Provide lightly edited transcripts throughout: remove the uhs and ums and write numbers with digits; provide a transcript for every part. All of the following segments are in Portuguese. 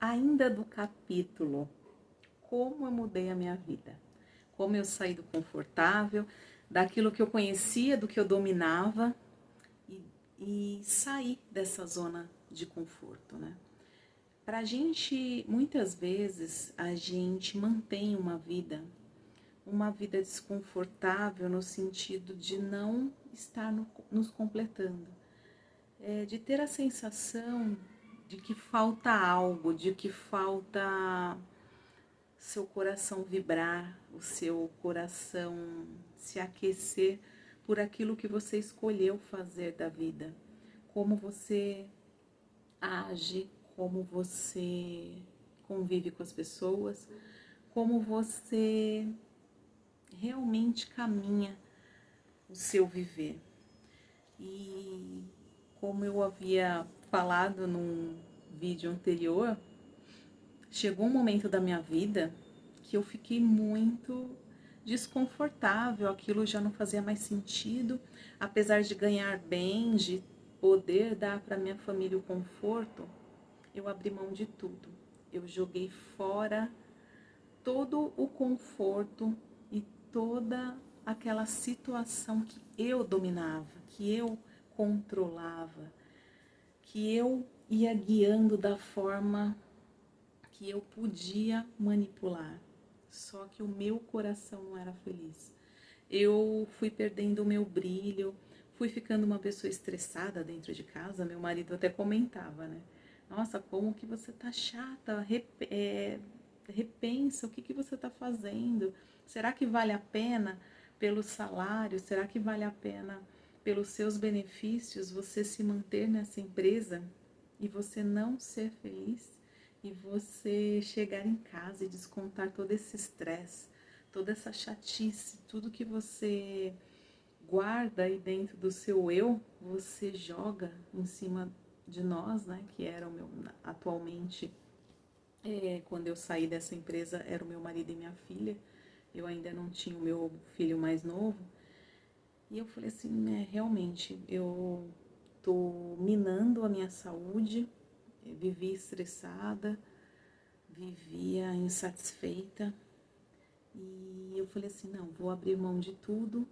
ainda do capítulo Como eu mudei a minha vida. Como eu saí do confortável, daquilo que eu conhecia, do que eu dominava e sair dessa zona de conforto, né? Pra gente, muitas vezes, a gente mantém uma vida desconfortável no sentido de não estar nos completando, de ter a sensação de que falta algo, de que falta seu coração vibrar, o seu coração se aquecer por aquilo que você escolheu fazer da vida, como você age, como você convive com as pessoas, como você realmente caminha o seu viver. E como eu havia falado num vídeo anterior, chegou um momento da minha vida que eu fiquei muito desconfortável, aquilo já não fazia mais sentido, apesar de ganhar bem, de poder dar para minha família o conforto, eu abri mão de tudo. Eu joguei fora todo o conforto e toda aquela situação que eu dominava, que eu controlava, que eu ia guiando da forma que eu podia manipular. Só que o meu coração não era feliz. Eu fui perdendo o meu brilho, fui ficando uma pessoa estressada dentro de casa. Meu marido até comentava, né? Nossa, como que você tá chata, repensa o que você tá fazendo. Será que vale a pena pelo salário? Será que vale a pena pelos seus benefícios você se manter nessa empresa e você não ser feliz? E você chegar em casa e descontar todo esse estresse, toda essa chatice, tudo que você guarda aí dentro do seu eu, você joga em cima de nós, né? Que era o meu, atualmente, quando eu saí dessa empresa, era o meu marido e minha filha. Eu ainda não tinha o meu filho mais novo. E eu falei assim, realmente, eu tô minando a minha saúde, vivi estressada, vivia insatisfeita. E eu falei assim, não, vou abrir mão de tudo,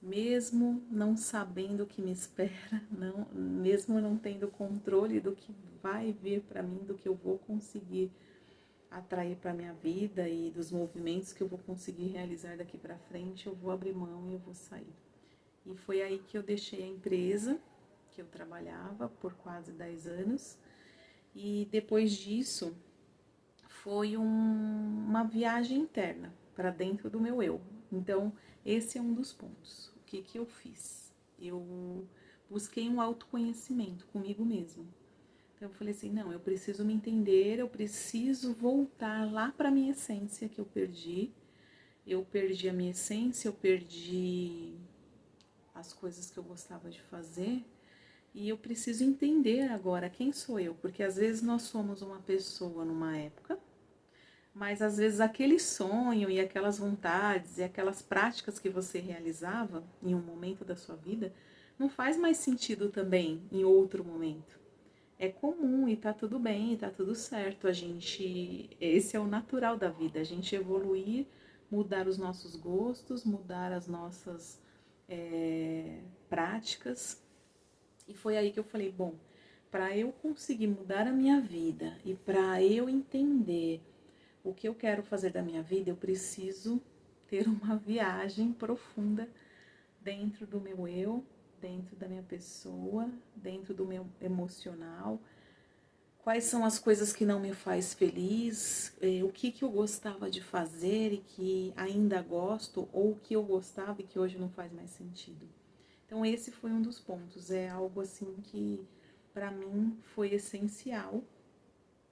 mesmo não sabendo o que me espera, não, mesmo não tendo controle do que vai vir para mim, do que eu vou conseguir atrair para minha vida e dos movimentos que eu vou conseguir realizar daqui para frente, eu vou abrir mão e eu vou sair. E foi aí que eu deixei a empresa que eu trabalhava por quase 10 anos. E depois disso, foi uma viagem interna para dentro do meu eu. Então, esse é um dos pontos. O que eu fiz? Eu busquei um autoconhecimento comigo mesmo. Então, eu falei assim: não, eu preciso me entender, eu preciso voltar lá para a minha essência que eu perdi. Eu perdi a minha essência, eu perdi as coisas que eu gostava de fazer. E eu preciso entender agora quem sou eu, porque às vezes nós somos uma pessoa numa época, mas às vezes aquele sonho e aquelas vontades e aquelas práticas que você realizava em um momento da sua vida não faz mais sentido também em outro momento. É comum e tá tudo bem, e tá tudo certo. Esse é o natural da vida, a gente evoluir, mudar os nossos gostos, mudar as nossas práticas. E foi aí que eu falei, bom, para eu conseguir mudar a minha vida e para eu entender o que eu quero fazer da minha vida, eu preciso ter uma viagem profunda dentro do meu eu, dentro da minha pessoa, dentro do meu emocional. Quais são as coisas que não me faz feliz, o que eu gostava de fazer e que ainda gosto, ou o que eu gostava e que hoje não faz mais sentido. Então esse foi um dos pontos, é algo assim que para mim foi essencial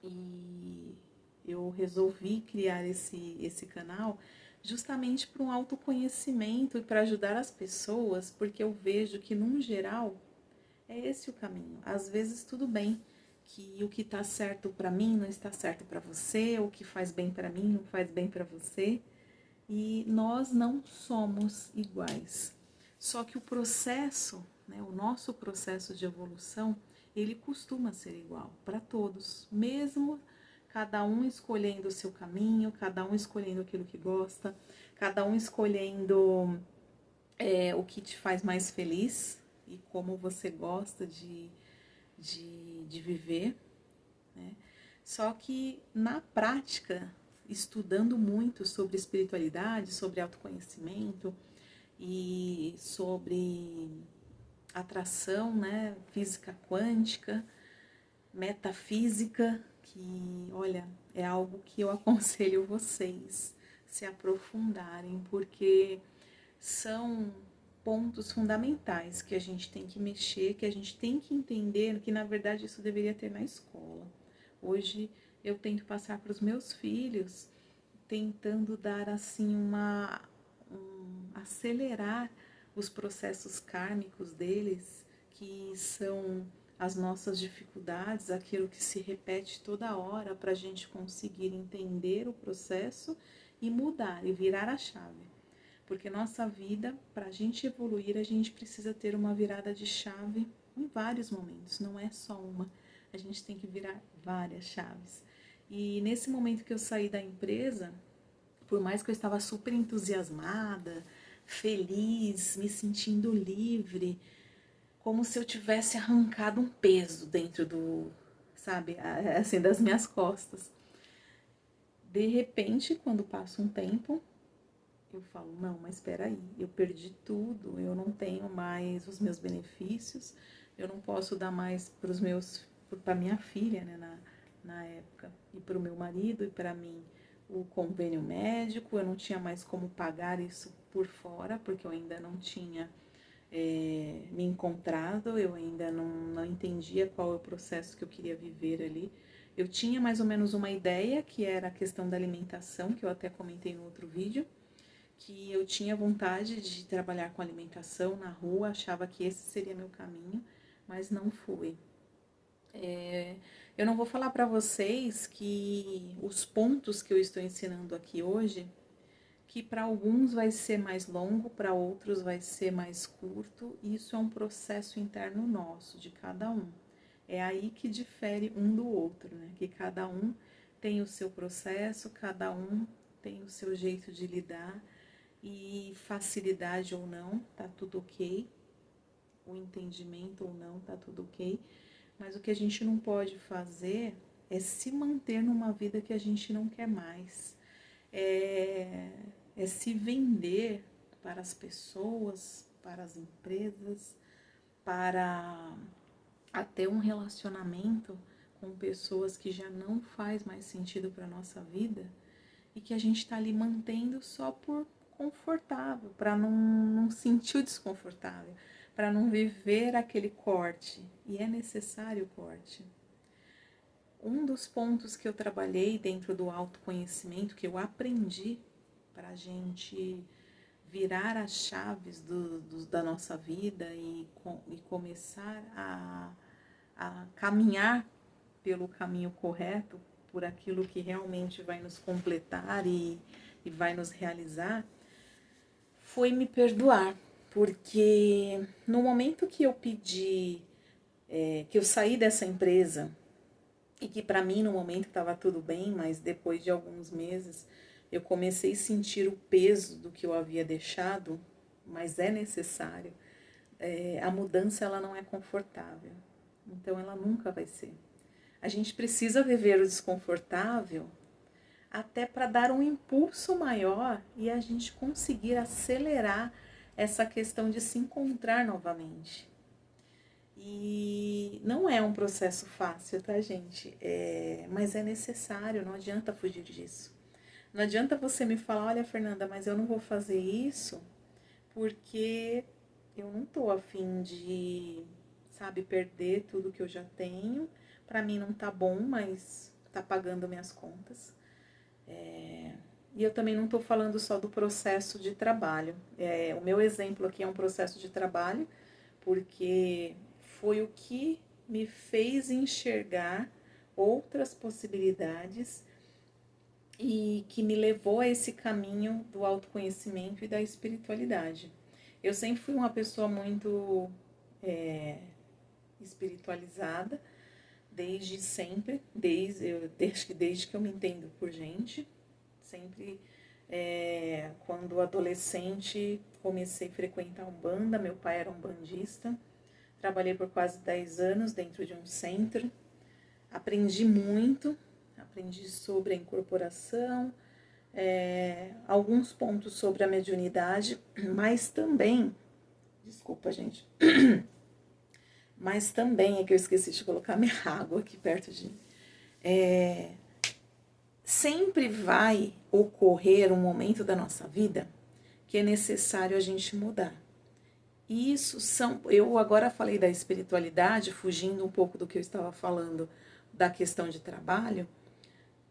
e eu resolvi criar esse canal justamente para um autoconhecimento e para ajudar as pessoas, porque eu vejo que, num geral, é esse o caminho. Às vezes, tudo bem que o que está certo para mim não está certo para você, o que faz bem para mim não faz bem para você, e nós não somos iguais. Só que o processo, né, o nosso processo de evolução, ele costuma ser igual para todos, mesmo cada um escolhendo o seu caminho, cada um escolhendo aquilo que gosta, cada um escolhendo o que te faz mais feliz e como você gosta de viver, né? Só que na prática, estudando muito sobre espiritualidade, sobre autoconhecimento e sobre atração, né, física quântica, metafísica, que, olha, é algo que eu aconselho vocês se aprofundarem, porque são pontos fundamentais que a gente tem que mexer, que a gente tem que entender, que na verdade isso deveria ter na escola. Hoje eu tento passar para os meus filhos, tentando dar assim acelerar os processos kármicos deles, que são as nossas dificuldades, aquilo que se repete toda hora, para a gente conseguir entender o processo e mudar e virar a chave. Porque nossa vida, para a gente evoluir, a gente precisa ter uma virada de chave em vários momentos, não é só uma. A gente tem que virar várias chaves. E nesse momento que eu saí da empresa, por mais que eu estava super entusiasmada, feliz, me sentindo livre, como se eu tivesse arrancado um peso dentro sabe, assim, das minhas costas. De repente, quando passa um tempo, eu falo, não, mas espera aí, eu perdi tudo, eu não tenho mais os meus benefícios, eu não posso dar mais para minha filha, né, na época, e para o meu marido e para mim o convênio médico, eu não tinha mais como pagar isso por fora, porque eu ainda não tinha me encontrado, eu ainda não entendia qual é o processo que eu queria viver ali. Eu tinha mais ou menos uma ideia, que era a questão da alimentação, que eu até comentei no outro vídeo, que eu tinha vontade de trabalhar com alimentação na rua, achava que esse seria meu caminho, mas não foi. Eu não vou falar para vocês que os pontos que eu estou ensinando aqui hoje, que para alguns vai ser mais longo, para outros vai ser mais curto, e isso é um processo interno nosso, de cada um. É aí que difere um do outro, né? Que cada um tem o seu processo, cada um tem o seu jeito de lidar, e facilidade ou não, tá tudo ok. O entendimento ou não, tá tudo ok. Mas o que a gente não pode fazer é se manter numa vida que a gente não quer mais. É se vender para as pessoas, para as empresas, para até um relacionamento com pessoas que já não faz mais sentido para a nossa vida e que a gente está ali mantendo só por confortável, para não sentir o desconfortável, para não viver aquele corte. E é necessário o corte. Um dos pontos que eu trabalhei dentro do autoconhecimento, que eu aprendi para a gente virar as chaves da nossa vida e começar a caminhar pelo caminho correto, por aquilo que realmente vai nos completar e vai nos realizar, foi me perdoar. Porque no momento que eu pedi, que eu saí dessa empresa, e que para mim no momento estava tudo bem, mas depois de alguns meses eu comecei a sentir o peso do que eu havia deixado, mas é necessário. A mudança ela não é confortável, então ela nunca vai ser. A gente precisa viver o desconfortável até para dar um impulso maior e a gente conseguir acelerar essa questão de se encontrar novamente. E não é um processo fácil, tá, gente? Mas é necessário, não adianta fugir disso. Não adianta você me falar, olha, Fernanda, mas eu não vou fazer isso porque eu não tô afim de, sabe, perder tudo que eu já tenho. Pra mim não tá bom, mas tá pagando minhas contas. E eu também não tô falando só do processo de trabalho. O meu exemplo aqui é um processo de trabalho, porque foi o que me fez enxergar outras possibilidades e que me levou a esse caminho do autoconhecimento e da espiritualidade. Eu sempre fui uma pessoa muito espiritualizada, desde sempre, acho que desde que eu me entendo por gente, sempre quando adolescente comecei a frequentar Umbanda, meu pai era umbandista, trabalhei por quase 10 anos dentro de um centro, aprendi muito, aprendi sobre a incorporação, alguns pontos sobre a mediunidade, mas também, desculpa gente, mas também é que eu esqueci de colocar minha água aqui perto de mim. Sempre vai ocorrer um momento da nossa vida que é necessário a gente mudar. E isso eu agora falei da espiritualidade, fugindo um pouco do que eu estava falando da questão de trabalho,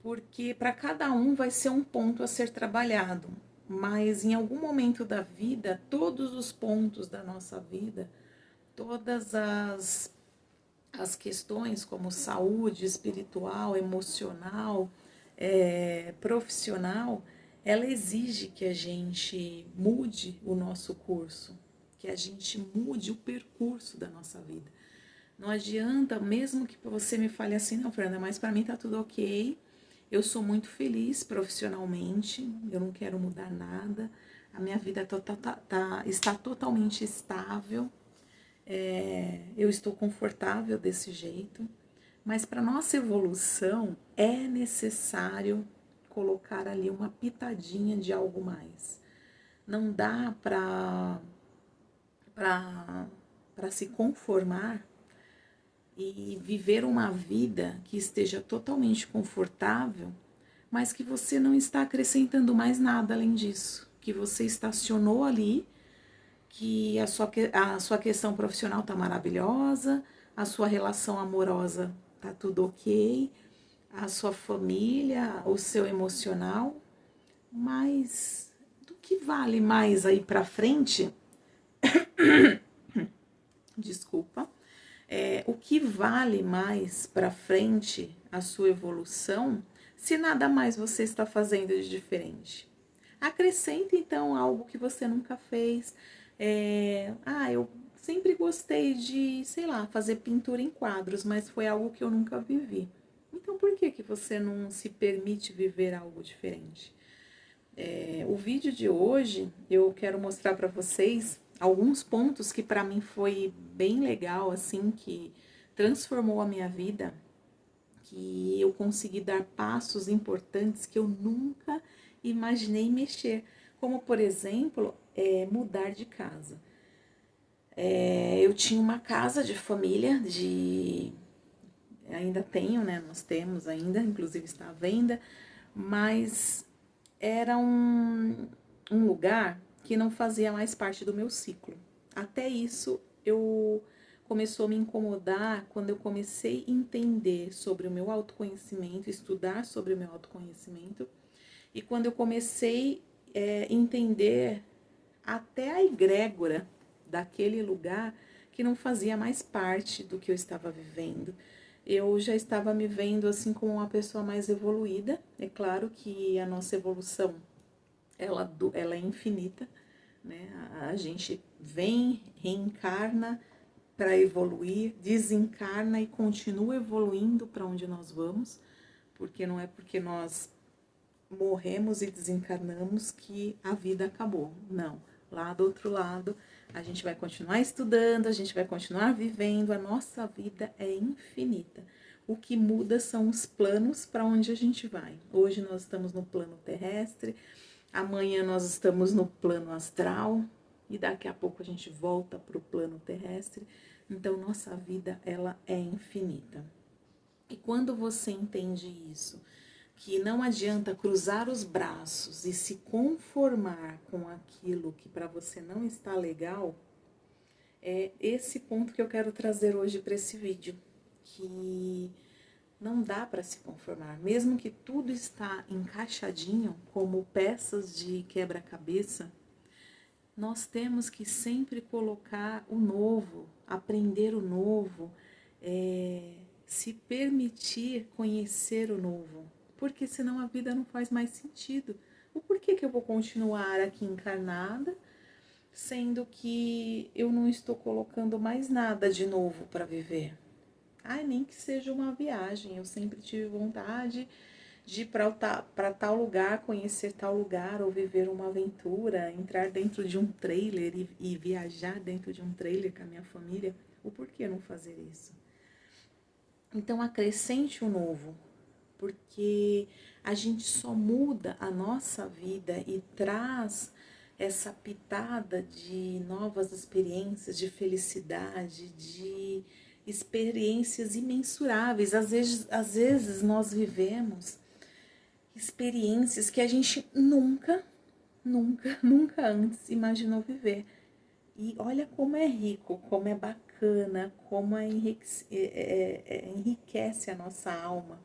porque para cada um vai ser um ponto a ser trabalhado, mas em algum momento da vida, todos os pontos da nossa vida, todas as questões como saúde, espiritual, emocional, profissional, ela exige que a gente mude o nosso curso, que a gente mude o percurso da nossa vida. Não adianta, mesmo que você me fale assim, não, Fernanda, mas para mim tá tudo ok, eu sou muito feliz profissionalmente, eu não quero mudar nada, a minha vida está totalmente estável, eu estou confortável desse jeito, mas para nossa evolução é necessário colocar ali uma pitadinha de algo mais. Não dá para se conformar e viver uma vida que esteja totalmente confortável, mas que você não está acrescentando mais nada além disso, que você estacionou ali, que a sua questão profissional está maravilhosa, a sua relação amorosa está tudo ok, a sua família, o seu emocional, mas do que vale mais aí para frente? Desculpa. O que vale mais para frente a sua evolução, se nada mais você está fazendo de diferente? Acrescente então algo que você nunca fez. Eu sempre gostei de, sei lá, fazer pintura em quadros, mas foi algo que eu nunca vivi. Então por que você não se permite viver algo diferente? O vídeo de hoje eu quero mostrar para vocês alguns pontos que para mim foi bem legal, assim, que transformou a minha vida, que eu consegui dar passos importantes que eu nunca imaginei mexer, como por exemplo, mudar de casa. Eu tinha uma casa de família, ainda tenho, né? Nós temos ainda, inclusive está à venda, mas era um lugar que não fazia mais parte do meu ciclo. Até isso eu começou a me incomodar quando eu comecei a entender sobre o meu autoconhecimento, estudar sobre o meu autoconhecimento, e quando eu comecei a entender até a egrégora daquele lugar que não fazia mais parte do que eu estava vivendo. Eu já estava me vendo assim como uma pessoa mais evoluída. É claro que a nossa evolução ela é infinita, né? A gente vem, reencarna para evoluir, desencarna e continua evoluindo para onde nós vamos, porque não é porque nós morremos e desencarnamos que a vida acabou. Não. Lá do outro lado, a gente vai continuar estudando, a gente vai continuar vivendo, a nossa vida é infinita. O que muda são os planos para onde a gente vai. Hoje nós estamos no plano terrestre, amanhã nós estamos no plano astral e daqui a pouco a gente volta para o plano terrestre. Então nossa vida ela é infinita. E quando você entende isso, que não adianta cruzar os braços e se conformar com aquilo que para você não está legal, é esse ponto que eu quero trazer hoje para esse vídeo, que não dá para se conformar, mesmo que tudo está encaixadinho como peças de quebra-cabeça, nós temos que sempre colocar o novo, aprender o novo, se permitir conhecer o novo, porque senão a vida não faz mais sentido. O porquê que eu vou continuar aqui encarnada, sendo que eu não estou colocando mais nada de novo para viver? Ai, nem que seja uma viagem. Eu sempre tive vontade de ir para tal lugar, conhecer tal lugar, ou viver uma aventura, entrar dentro de um trailer e viajar dentro de um trailer com a minha família. O porquê não fazer isso? Então acrescente o novo, porque a gente só muda a nossa vida e traz essa pitada de novas experiências, de felicidade, de experiências imensuráveis. Às vezes nós vivemos experiências que a gente nunca antes imaginou viver. E olha como é rico, como é bacana, como enriquece a nossa alma.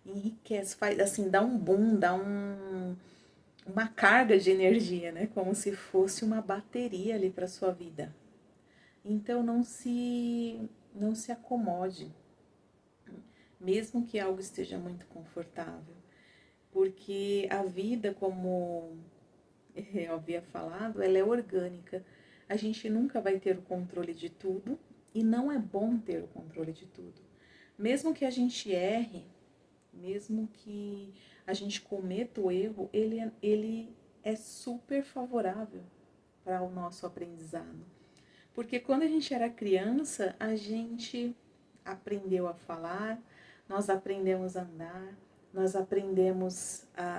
Enriquece, faz assim, dá um boom, uma carga de energia, né? Como se fosse uma bateria ali para sua vida. Então não se acomode, mesmo que algo esteja muito confortável, porque a vida, como eu havia falado, ela é orgânica. A gente nunca vai ter o controle de tudo e não é bom ter o controle de tudo. Mesmo que a gente erre, mesmo que a gente cometa o erro, ele é super favorável para o nosso aprendizado. Porque quando a gente era criança, a gente aprendeu a falar, nós aprendemos a andar,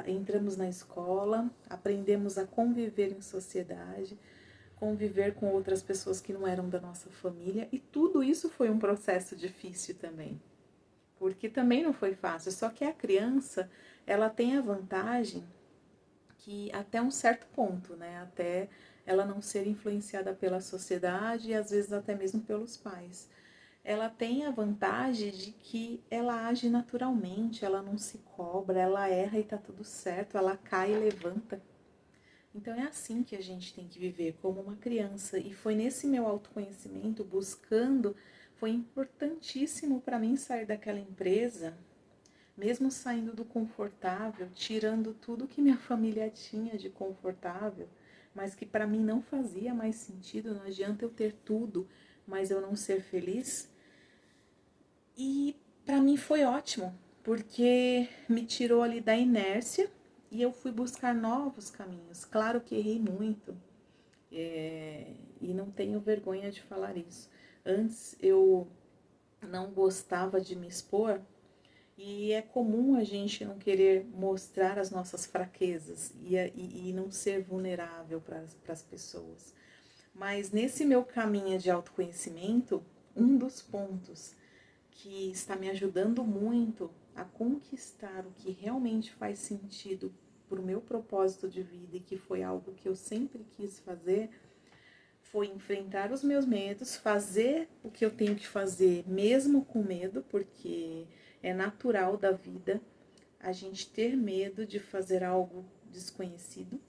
entramos na escola, aprendemos a conviver em sociedade, conviver com outras pessoas que não eram da nossa família, e tudo isso foi um processo difícil também, porque também não foi fácil. Só que a criança, ela tem a vantagem que até um certo ponto, né, até ela não ser influenciada pela sociedade e às vezes até mesmo pelos pais, ela tem a vantagem de que ela age naturalmente, ela não se cobra, ela erra e tá tudo certo, ela cai e levanta. Então é assim que a gente tem que viver, como uma criança. E foi nesse meu autoconhecimento, buscando, foi importantíssimo para mim sair daquela empresa, mesmo saindo do confortável, tirando tudo que minha família tinha de confortável, mas que para mim não fazia mais sentido. Não adianta eu ter tudo, mas eu não ser feliz. E para mim foi ótimo, porque me tirou ali da inércia e eu fui buscar novos caminhos. Claro que errei muito, e não tenho vergonha de falar isso. Antes eu não gostava de me expor, e é comum a gente não querer mostrar as nossas fraquezas e não ser vulnerável para as pessoas. Mas nesse meu caminho de autoconhecimento, um dos pontos que está me ajudando muito a conquistar o que realmente faz sentido para o meu propósito de vida, e que foi algo que eu sempre quis fazer, foi enfrentar os meus medos, fazer o que eu tenho que fazer mesmo com medo, porque é natural da vida a gente ter medo de fazer algo desconhecido,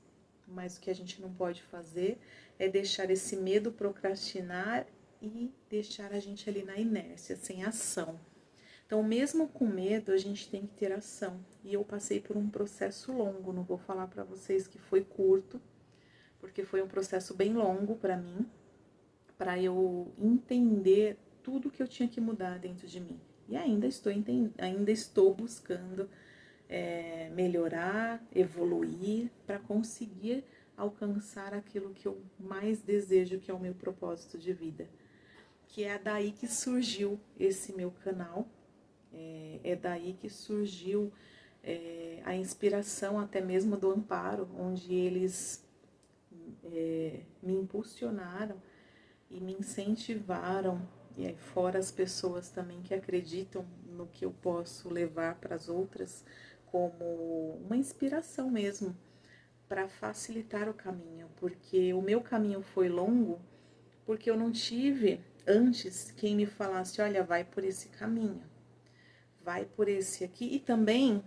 mas o que a gente não pode fazer é deixar esse medo procrastinar e deixar a gente ali na inércia, sem ação. Então, mesmo com medo, a gente tem que ter ação. E eu passei por um processo longo, não vou falar para vocês que foi curto, porque foi um processo bem longo para mim, para eu entender tudo que eu tinha que mudar dentro de mim. E ainda estou buscando melhorar, evoluir, para conseguir alcançar aquilo que eu mais desejo, que é o meu propósito de vida. Que é daí que surgiu esse meu canal, é daí que surgiu a inspiração até mesmo do Amparo, onde eles me impulsionaram e me incentivaram, e aí fora as pessoas também que acreditam no que eu posso levar para as outras, como uma inspiração mesmo, para facilitar o caminho, porque o meu caminho foi longo, porque eu não tive antes quem me falasse, olha, vai por esse caminho, vai por esse aqui. E também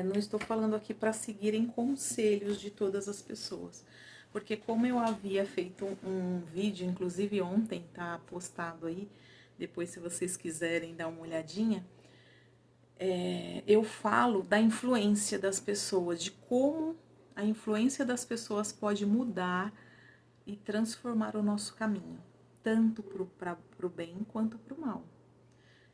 não estou falando aqui para seguirem conselhos de todas as pessoas, porque como eu havia feito um vídeo, inclusive ontem, tá postado aí, depois se vocês quiserem dar uma olhadinha, eu falo da influência das pessoas, de como a influência das pessoas pode mudar e transformar o nosso caminho. tanto pro bem quanto pro mal.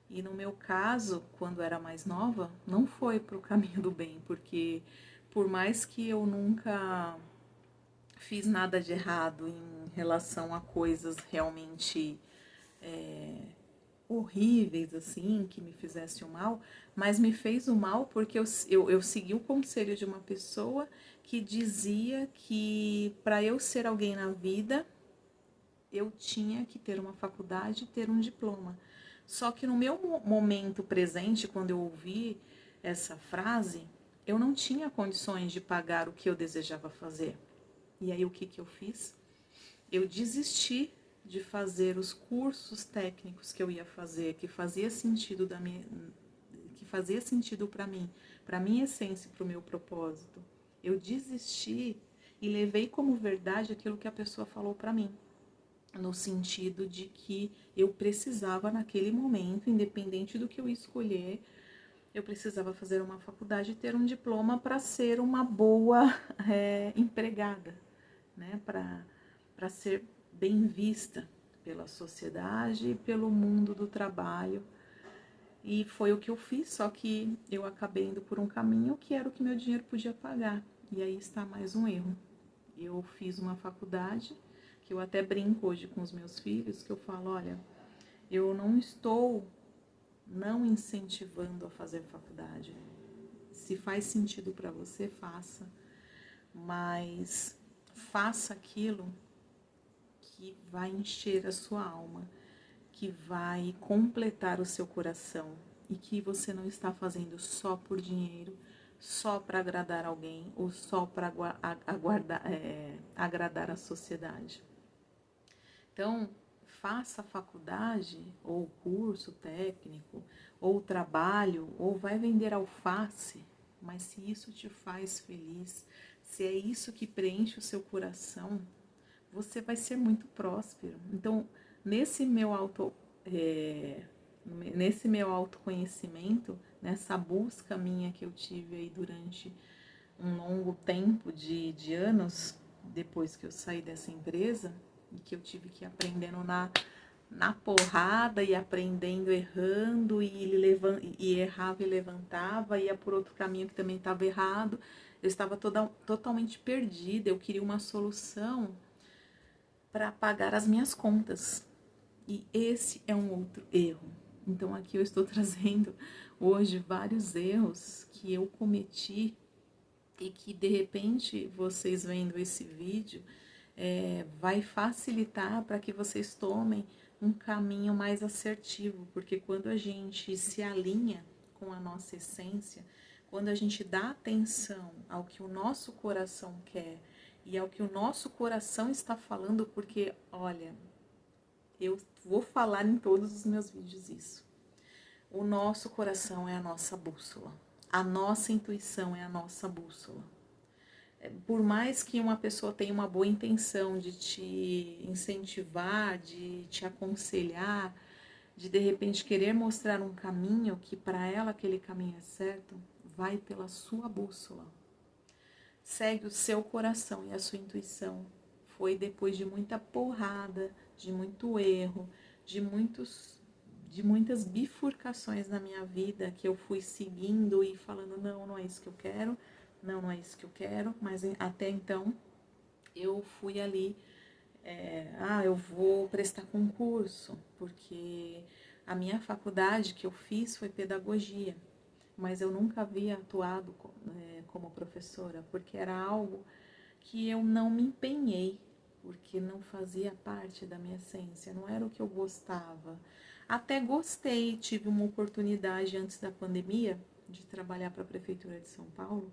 E no meu caso, quando era mais nova, não foi pro caminho do bem, porque por mais que eu nunca fiz nada de errado em relação a coisas realmente horríveis, assim, que me fizessem o mal, mas me fez o mal porque eu segui o conselho de uma pessoa que dizia que para eu ser alguém na vida, eu tinha que ter uma faculdade e ter um diploma. Só que no meu momento presente, quando eu ouvi essa frase, eu não tinha condições de pagar o que eu desejava fazer. E aí o que eu fiz? Eu desisti de fazer os cursos técnicos que eu ia fazer, que fazia sentido para minha essência, para o meu propósito. Eu desisti e levei como verdade aquilo que a pessoa falou para mim, no sentido de que eu precisava naquele momento, independente do que eu escolher, eu precisava fazer uma faculdade e ter um diploma para ser uma boa empregada, né? Para ser bem vista pela sociedade e pelo mundo do trabalho. E foi o que eu fiz, só que eu acabei indo por um caminho que era o que meu dinheiro podia pagar. E aí está mais um erro. Eu fiz uma faculdade, que eu até brinco hoje com os meus filhos, que eu falo, olha, eu não estou não incentivando a fazer faculdade. Se faz sentido para você, faça. Mas faça aquilo que vai encher a sua alma, que vai completar o seu coração e que você não está fazendo só por dinheiro, só para agradar alguém ou só para agradar a sociedade. Então, faça a faculdade ou curso técnico ou trabalho ou vai vender alface, mas se isso te faz feliz, se é isso que preenche o seu coração, você vai ser muito próspero. Então, nesse meu nesse meu autoconhecimento, nessa busca minha que eu tive aí durante um longo tempo de anos, depois que eu saí dessa empresa, e que eu tive que ir aprendendo na porrada e aprendendo errando, e errava e levantava, ia por outro caminho que também estava errado. Eu estava totalmente perdida, eu queria uma solução para pagar as minhas contas. E esse é um outro erro. Então aqui eu estou trazendo hoje vários erros que eu cometi e que de repente vocês vendo esse vídeo vai facilitar para que vocês tomem um caminho mais assertivo, porque quando a gente se alinha com a nossa essência, quando a gente dá atenção ao que o nosso coração quer e ao que o nosso coração está falando, porque olha, eu vou falar em todos os meus vídeos isso. O nosso coração é a nossa bússola. A nossa intuição é a nossa bússola. Por mais que uma pessoa tenha uma boa intenção de te incentivar, de te aconselhar, de repente querer mostrar um caminho que para ela aquele caminho é certo, vai pela sua bússola. Segue o seu coração e a sua intuição. Foi depois de muita porrada, de muito erro, de muitas bifurcações na minha vida que eu fui seguindo e falando, não é isso que eu quero, não é isso que eu quero, mas até então eu fui ali, eu vou prestar concurso, porque a minha faculdade que eu fiz foi pedagogia, mas eu nunca havia atuado como professora, porque era algo que eu não me empenhei, porque não fazia parte da minha essência, não era o que eu gostava. Até gostei, tive uma oportunidade antes da pandemia de trabalhar para a Prefeitura de São Paulo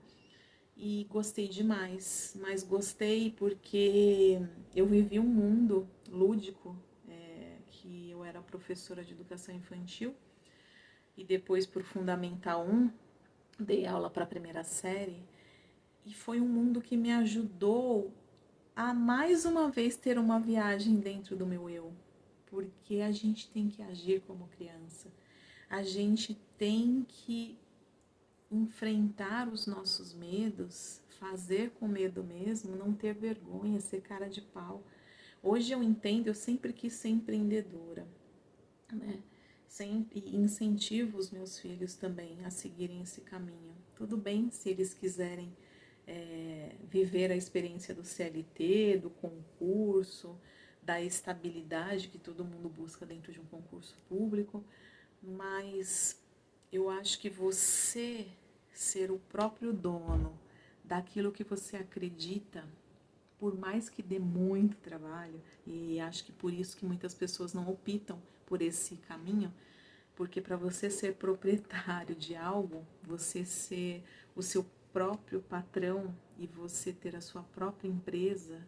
e gostei demais, mas gostei porque eu vivi um mundo lúdico, que eu era professora de educação infantil e depois por Fundamental 1 dei aula para a primeira série e foi um mundo que me ajudou a mais uma vez ter uma viagem dentro do meu eu, porque a gente tem que agir como criança, a gente tem que enfrentar os nossos medos, fazer com medo mesmo, não ter vergonha, ser cara de pau, Hoje eu entendo, eu sempre quis ser empreendedora, né? Sempre incentivo os meus filhos também a seguirem esse caminho. Tudo bem se eles quiserem viver a experiência do CLT, do concurso, da estabilidade que todo mundo busca dentro de um concurso público, mas eu acho que você ser o próprio dono daquilo que você acredita, por mais que dê muito trabalho, e acho que por isso que muitas pessoas não optam por esse caminho, porque para você ser proprietário de algo, você ser o seu próprio patrão e você ter a sua própria empresa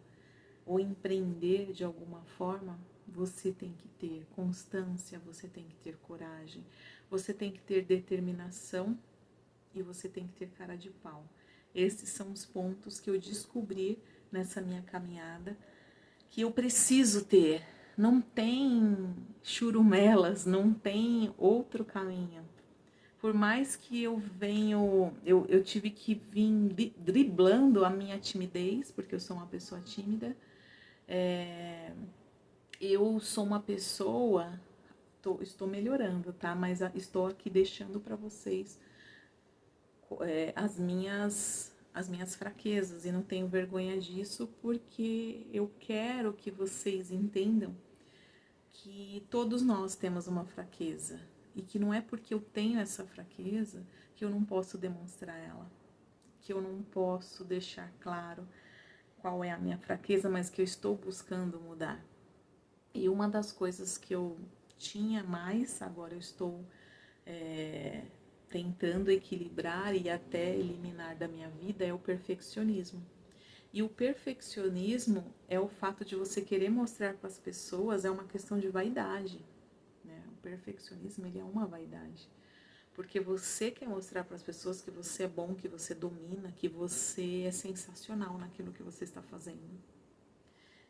ou empreender de alguma forma, você tem que ter constância, você tem que ter coragem, você tem que ter determinação e você tem que ter cara de pau. Esses são os pontos que eu descobri nessa minha caminhada que eu preciso ter. Não tem churumelas, não tem outro caminho. Por mais que eu tive que vir driblando a minha timidez, porque eu sou uma pessoa tímida. Eu sou uma pessoa, estou melhorando, tá? Mas estou aqui deixando para vocês as minhas fraquezas e não tenho vergonha disso, porque eu quero que vocês entendam que todos nós temos uma fraqueza e que não é porque eu tenho essa fraqueza que eu não posso demonstrar ela, que eu não posso deixar claro qual é a minha fraqueza, mas que eu estou buscando mudar. E uma das coisas que eu tinha mais, agora eu estou tentando equilibrar e até eliminar da minha vida, é o perfeccionismo. E o perfeccionismo é o fato de você querer mostrar para as pessoas, é uma questão de vaidade, né? O perfeccionismo, ele é uma vaidade. Porque você quer mostrar para as pessoas que você é bom, que você domina, que você é sensacional naquilo que você está fazendo.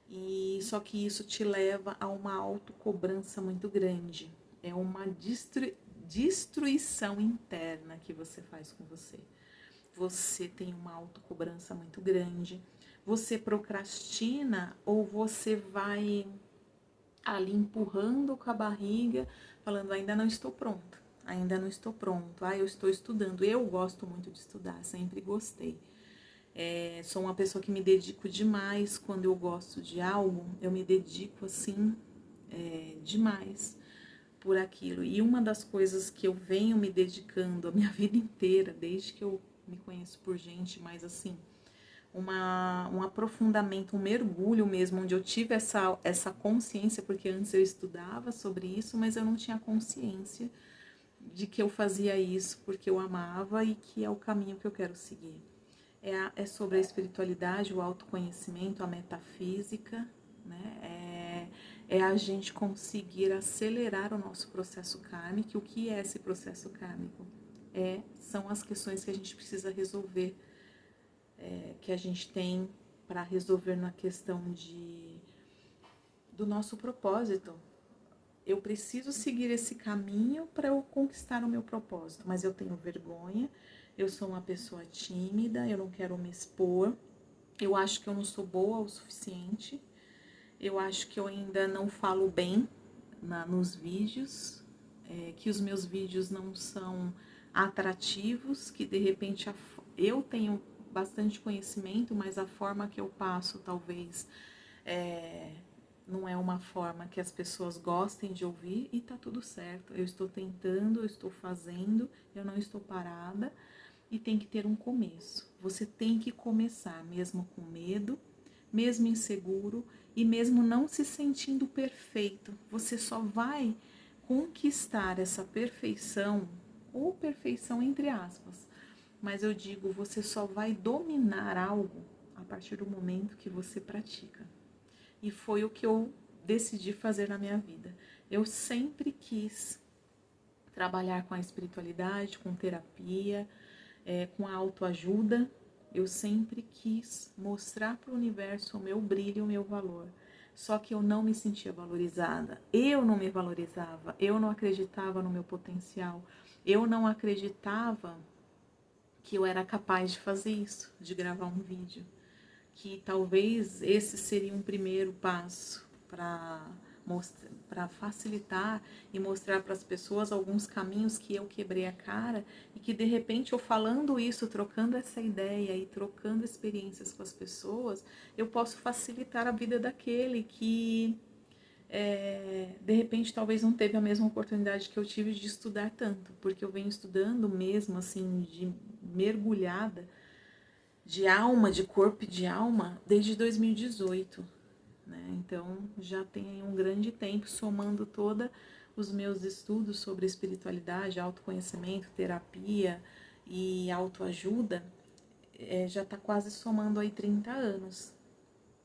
E só que isso te leva a uma autocobrança muito grande. É uma destruição interna que você faz com você. Você tem uma autocobrança muito grande. Você procrastina ou você vai ali empurrando com a barriga, falando, ainda não estou pronta, ainda não estou pronto, eu estou estudando. Eu gosto muito de estudar, sempre gostei. Sou uma pessoa que me dedico demais. Quando eu gosto de algo, eu me dedico assim demais por aquilo. E uma das coisas que eu venho me dedicando a minha vida inteira, desde que eu me conheço por gente, mas assim, um aprofundamento, um mergulho mesmo, onde eu tive essa consciência, porque antes eu estudava sobre isso, mas eu não tinha consciência de que eu fazia isso porque eu amava e que é o caminho que eu quero seguir. É sobre a espiritualidade, o autoconhecimento, a metafísica, né? É a gente conseguir acelerar o nosso processo kármico. O que é esse processo kármico? São as questões que a gente precisa resolver, que a gente tem para resolver na questão do nosso propósito. Eu preciso seguir esse caminho para eu conquistar o meu propósito, mas eu tenho vergonha, eu sou uma pessoa tímida, eu não quero me expor, eu acho que eu não sou boa o suficiente, eu acho que eu ainda não falo bem nos vídeos, que os meus vídeos não são atrativos, que de repente eu tenho bastante conhecimento, mas a forma que eu passo talvez não é uma forma que as pessoas gostem de ouvir, e tá tudo certo. Eu estou tentando, eu estou fazendo, eu não estou parada, e tem que ter um começo. Você tem que começar, mesmo com medo, mesmo inseguro e mesmo não se sentindo perfeito. Você só vai conquistar essa perfeição, ou perfeição entre aspas, mas eu digo, você só vai dominar algo a partir do momento que você pratica. E foi o que eu decidi fazer na minha vida. Eu sempre quis trabalhar com a espiritualidade, com terapia, com a autoajuda. Eu sempre quis mostrar para o universo o meu brilho, o meu valor. Só que eu não me sentia valorizada. Eu não me valorizava. Eu não acreditava no meu potencial. Eu não acreditava que eu era capaz de fazer isso, de gravar um vídeo, que talvez esse seria um primeiro passo para facilitar e mostrar para as pessoas alguns caminhos que eu quebrei a cara e que de repente eu falando isso, trocando essa ideia e trocando experiências com as pessoas, eu posso facilitar a vida daquele que de repente talvez não teve a mesma oportunidade que eu tive de estudar tanto, porque eu venho estudando mesmo assim, de mergulhada, de alma, de corpo e de alma, desde 2018. Né? Então já tem um grande tempo, somando todos os meus estudos sobre espiritualidade, autoconhecimento, terapia e autoajuda, já está quase somando aí 30 anos.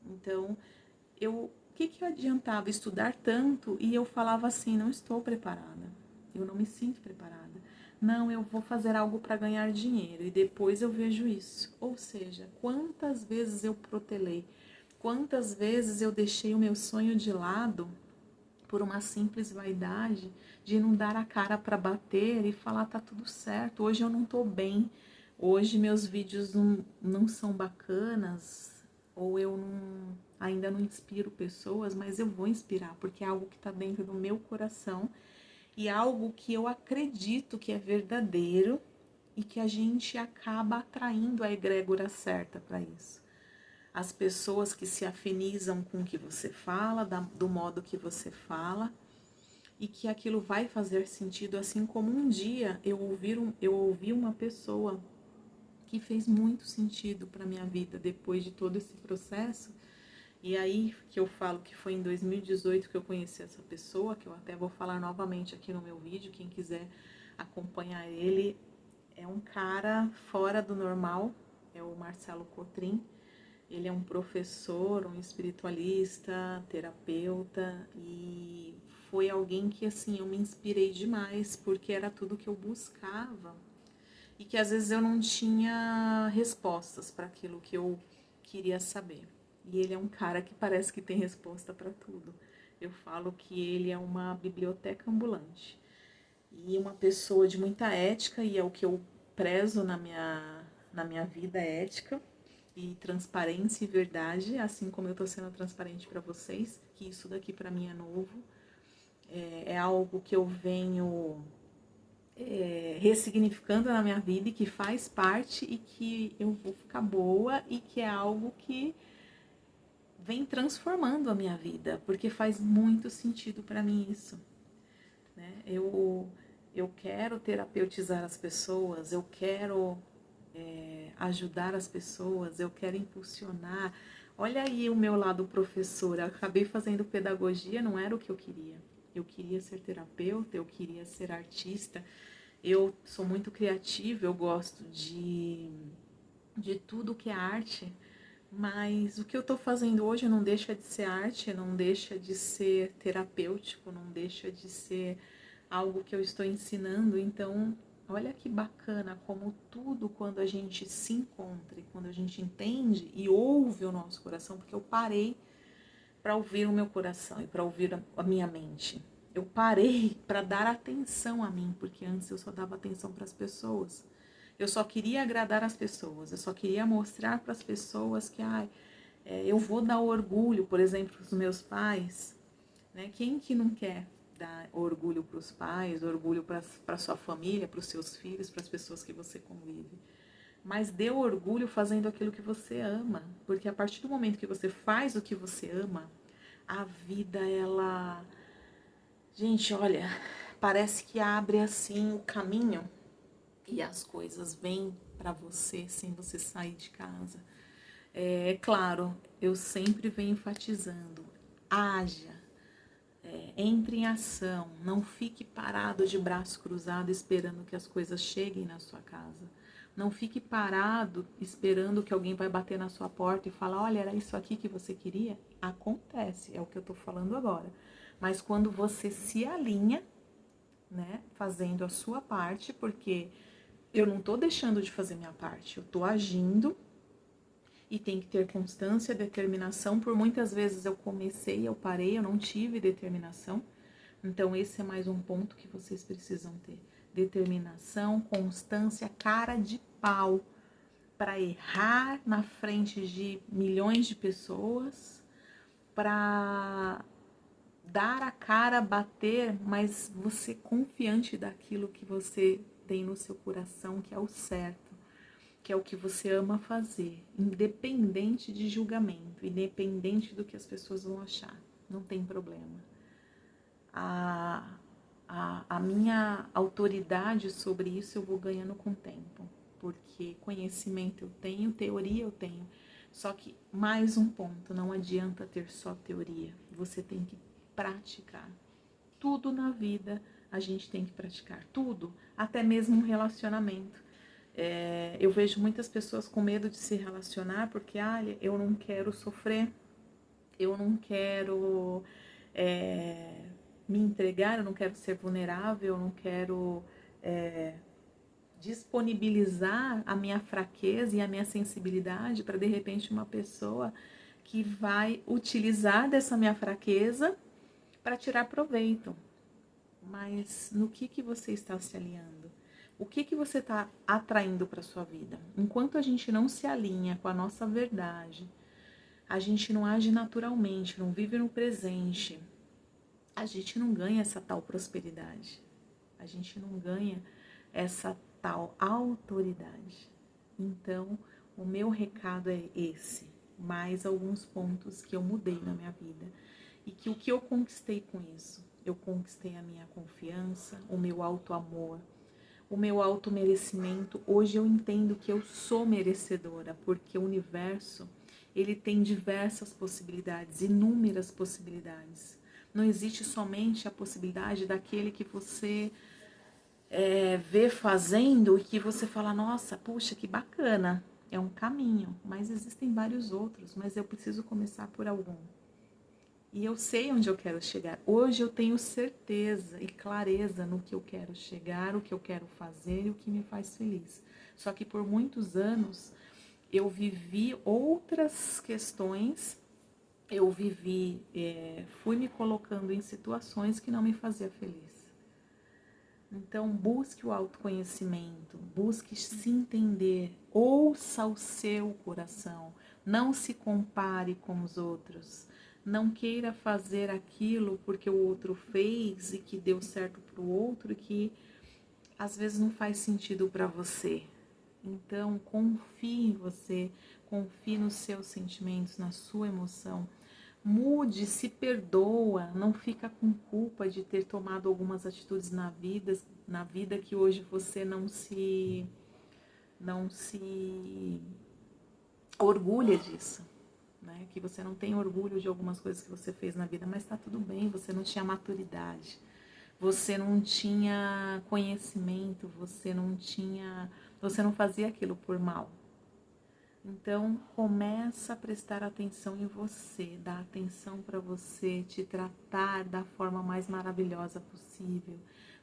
Então, o que adiantava estudar tanto e eu falava assim, não estou preparada, eu não me sinto preparada. Não, eu vou fazer algo para ganhar dinheiro e depois eu vejo isso. Ou seja, quantas vezes eu protelei, quantas vezes eu deixei o meu sonho de lado por uma simples vaidade de não dar a cara para bater e falar tá tudo certo, hoje eu não tô bem, hoje meus vídeos não são bacanas, ou eu ainda não inspiro pessoas, mas eu vou inspirar, porque é algo que está dentro do meu coração e algo que eu acredito que é verdadeiro e que a gente acaba atraindo a egrégora certa para isso. As pessoas que se afinizam com o que você fala, do modo que você fala, e que aquilo vai fazer sentido, assim como um dia eu ouvi uma pessoa que fez muito sentido para minha vida depois de todo esse processo. E aí que eu falo que foi em 2018 que eu conheci essa pessoa, que eu até vou falar novamente aqui no meu vídeo, quem quiser acompanhar ele, é um cara fora do normal, é o Marcelo Cotrim. Ele é um professor, um espiritualista, terapeuta, e foi alguém que assim eu me inspirei demais, porque era tudo que eu buscava e que às vezes eu não tinha respostas para aquilo que eu queria saber. E ele é um cara que parece que tem resposta para tudo. Eu falo que ele é uma biblioteca ambulante e uma pessoa de muita ética, e é o que eu prezo na minha vida, ética e transparência e verdade, assim como eu estou sendo transparente para vocês, que isso daqui para mim é novo, é algo que eu venho ressignificando na minha vida e que faz parte e que eu vou ficar boa e que é algo que vem transformando a minha vida, porque faz muito sentido para mim isso. Né? Eu quero terapeutizar as pessoas, eu quero ajudar as pessoas, eu quero impulsionar. Olha aí o meu lado professora, eu acabei fazendo pedagogia, não era o que eu queria. Eu queria ser terapeuta, eu queria ser artista, eu sou muito criativa, eu gosto de tudo que é arte, mas o que eu estou fazendo hoje não deixa de ser arte, não deixa de ser terapêutico, não deixa de ser algo que eu estou ensinando. Então, olha que bacana como tudo, quando a gente se encontra, quando a gente entende e ouve o nosso coração, porque eu parei para ouvir o meu coração e para ouvir a minha mente. Eu parei para dar atenção a mim, porque antes eu só dava atenção para as pessoas. Eu só queria agradar as pessoas, eu só queria mostrar para as pessoas que eu vou dar orgulho, por exemplo, para os meus pais. Né? Quem que não quer dar orgulho para os pais, orgulho para sua família, para os seus filhos, para as pessoas que você convive? Mas dê orgulho fazendo aquilo que você ama, porque a partir do momento que você faz o que você ama, a vida, ela... Gente, olha, parece que abre assim o caminho e as coisas vêm para você sem você sair de casa. É claro, eu sempre venho enfatizando, haja, entre em ação, não fique parado de braço cruzado esperando que as coisas cheguem na sua casa. Não fique parado esperando que alguém vai bater na sua porta e falar, olha, era isso aqui que você queria? Acontece, é o que eu tô falando agora. Mas quando você se alinha, né, fazendo a sua parte, porque eu não tô deixando de fazer minha parte, eu tô agindo e tem que ter constância, determinação. Por muitas vezes eu comecei, eu parei, eu não tive determinação. Então esse é mais um ponto que vocês precisam ter. Determinação, constância, cara de pau. para errar na frente de milhões de pessoas, para dar a cara, bater, mas você confiante daquilo que você tem no seu coração, que é o certo, que é o que você ama fazer, independente de julgamento, independente do que as pessoas vão achar, não tem problema. A minha autoridade sobre isso eu vou ganhando com o tempo, porque conhecimento eu tenho, teoria eu tenho, só que mais um ponto, não adianta ter só teoria, você tem que praticar. Tudo na vida a gente tem que praticar, tudo, até mesmo um relacionamento. Eu vejo muitas pessoas com medo de se relacionar porque, eu não quero sofrer, eu não quero me entregar, eu não quero ser vulnerável, eu não quero disponibilizar a minha fraqueza e a minha sensibilidade para, de repente, uma pessoa que vai utilizar dessa minha fraqueza para tirar proveito. Mas no que você está se alinhando? O que você está atraindo para sua vida? Enquanto a gente não se alinha com a nossa verdade, a gente não age naturalmente, não vive no presente, a gente não ganha essa tal prosperidade, a gente não ganha essa tal autoridade. Então, o meu recado é esse, mais alguns pontos que eu mudei na minha vida e que o que eu conquistei com isso? Eu conquistei a minha confiança, o meu auto-amor, o meu auto-merecimento. Hoje eu entendo que eu sou merecedora, porque o universo, ele tem diversas possibilidades, inúmeras possibilidades. Não existe somente a possibilidade daquele que você vê fazendo e que você fala, nossa, puxa, que bacana, é um caminho. Mas existem vários outros, mas eu preciso começar por algum. E eu sei onde eu quero chegar. Hoje eu tenho certeza e clareza no que eu quero chegar, o que eu quero fazer e o que me faz feliz. Só que por muitos anos eu vivi outras questões, fui me colocando em situações que não me faziam feliz. Então busque o autoconhecimento, busque se entender, ouça o seu coração, não se compare com os outros. Não queira fazer aquilo porque o outro fez e que deu certo para o outro e que às vezes não faz sentido para você. Então, confie em você, confie nos seus sentimentos, na sua emoção. Mude, se perdoa, não fica com culpa de ter tomado algumas atitudes na vida que hoje você não se orgulha disso. Né? Que você não tem orgulho de algumas coisas que você fez na vida, mas tá tudo bem, você não tinha maturidade, você não tinha conhecimento, você não fazia aquilo por mal. Então, começa a prestar atenção em você, dar atenção para você, te tratar da forma mais maravilhosa possível,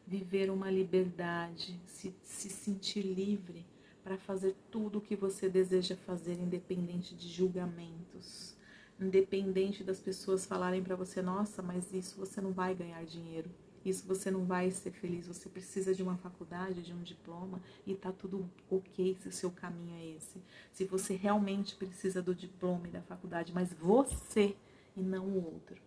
viver uma liberdade, se sentir livre para fazer tudo o que você deseja fazer, independente de julgamentos, independente das pessoas falarem para você, nossa, mas isso você não vai ganhar dinheiro, isso você não vai ser feliz, você precisa de uma faculdade, de um diploma, e tá tudo ok se o seu caminho é esse. Se você realmente precisa do diploma e da faculdade, mas você e não o outro.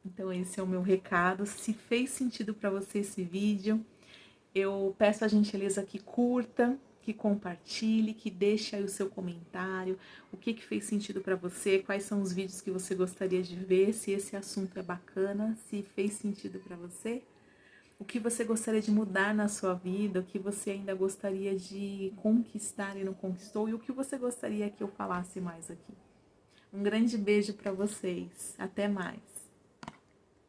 Então esse é o meu recado. Se fez sentido para você esse vídeo, eu peço a gentileza que curta, que compartilhe, que deixe aí o seu comentário, o que fez sentido para você, quais são os vídeos que você gostaria de ver, se esse assunto é bacana, se fez sentido para você, o que você gostaria de mudar na sua vida, o que você ainda gostaria de conquistar e não conquistou, e o que você gostaria que eu falasse mais aqui. Um grande beijo para vocês, até mais.